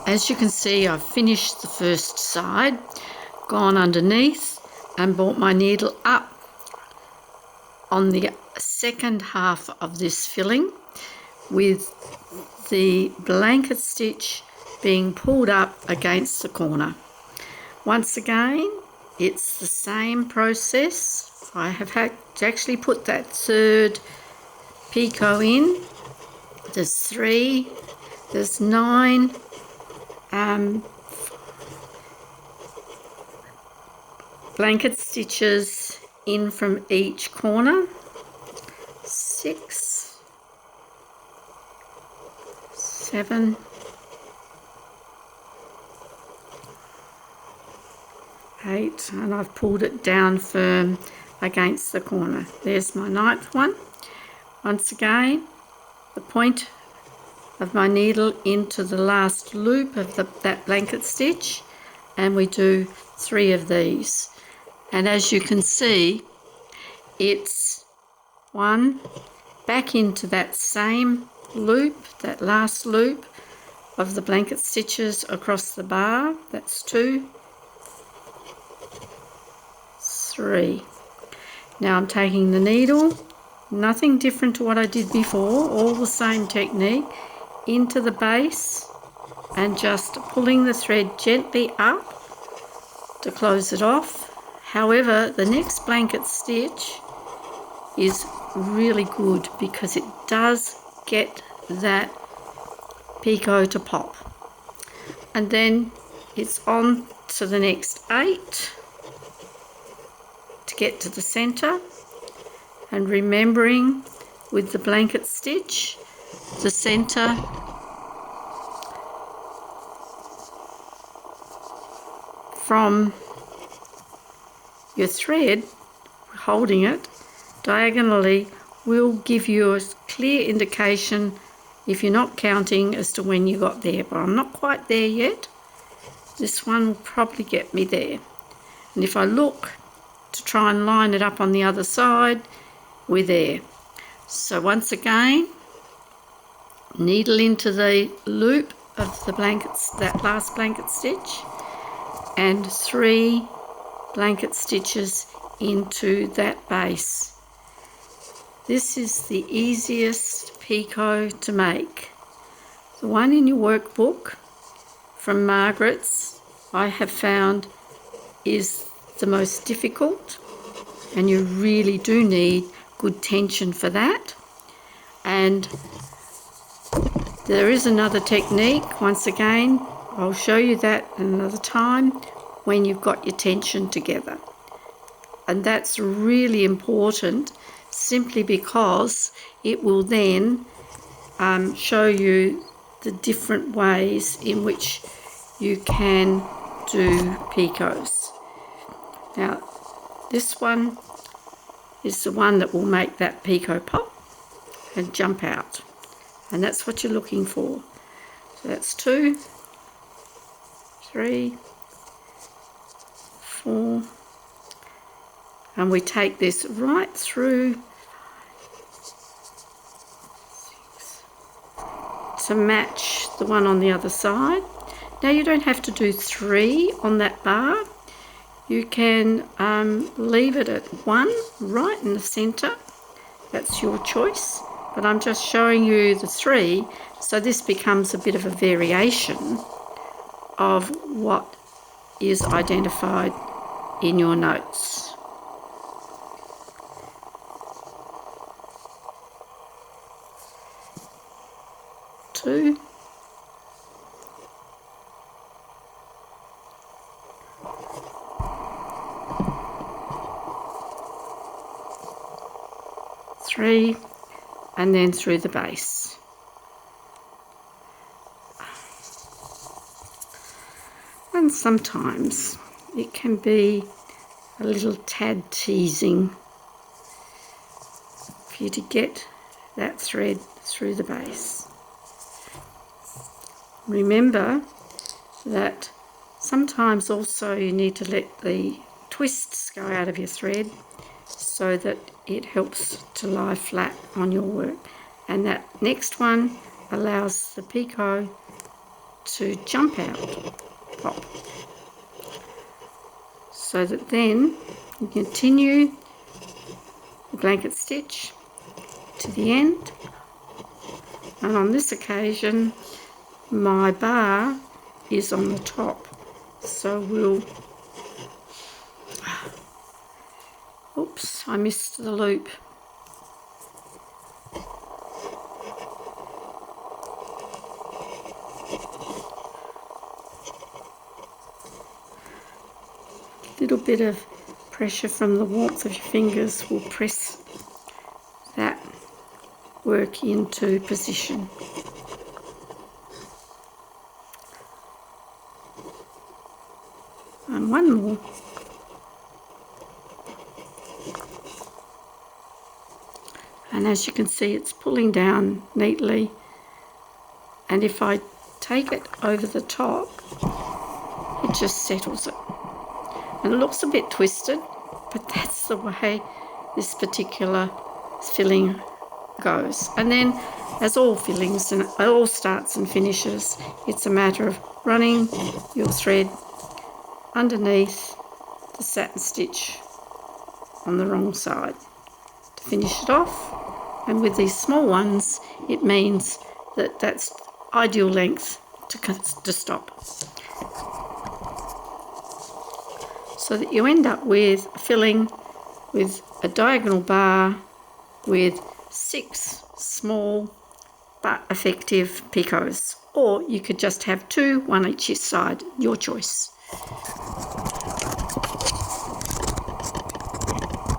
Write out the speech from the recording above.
As you can see, I've finished the first side, gone underneath and brought my needle up on the second half of this filling with the blanket stitch being pulled up against the corner. Once again, it's the same process. I have had to actually put that third picot in. There's 3, there's 9 blanket stitches in from each corner. 6, 7, 8, and I've pulled it down firm against the corner. There's my 9th one. Once again, the point of my needle into the last loop of that blanket stitch, and we do 3 of these. And as you can see, it's 1 back into that same loop, that last loop of the blanket stitches across the bar. That's 2, 3. Now I'm taking the needle, nothing different to what I did before, all the same technique, into the base and just pulling the thread gently up to close it off. However, the next blanket stitch is really good because it does get that picot to pop. And then it's on to the next 8 to get to the center, and remembering with the blanket stitch, the center from your thread, holding it diagonally, will give you a clear indication, if you're not counting, as to when you got there. But I'm not quite there yet. This one will probably get me there. And if I look to try and line it up on the other side, we're there. So once again, needle into the loop of the blankets, that last blanket stitch, and 3 blanket stitches into that base. This is the easiest picot to make. The one in your workbook from Margaret's, I have found, is the most difficult, and you really do need good tension for that. And there is another technique, once again, I'll show you that another time, when you've got your tension together. And that's really important, simply because it will then show you the different ways in which you can do picots. Now, this one is the one that will make that picot pop and jump out, and that's what you're looking for. So that's 2, 3, 4, and we take this right through to match the one on the other side. Now you don't have to do 3 on that bar. You can leave it at 1 right in the center. That's your choice, but I'm just showing you the 3, so this becomes a bit of a variation of what is identified in your notes. Two, 3, and then through the base. And sometimes it can be a little tad teasing for you to get that thread through the base. Remember that sometimes also you need to let the twists go out of your thread so that it helps to lie flat on your work. And that next one allows the picot to jump out, pop, so that then you continue the blanket stitch to the end. And on this occasion my bar is on the top, so we'll, oops, I missed the loop. Little bit of pressure from the warmth of your fingers will press that work into position. And one more. And as you can see, it's pulling down neatly, and if I take it over the top, it just settles it. And it looks a bit twisted, but that's the way this particular filling goes. And then, as all fillings and all starts and finishes, it's a matter of running your thread underneath the satin stitch on the wrong side to finish it off. And with these small ones, it means that that's ideal length to stop. So that you end up with a filling with a diagonal bar with 6 small but effective picots. Or you could just have 2, one each side, your choice.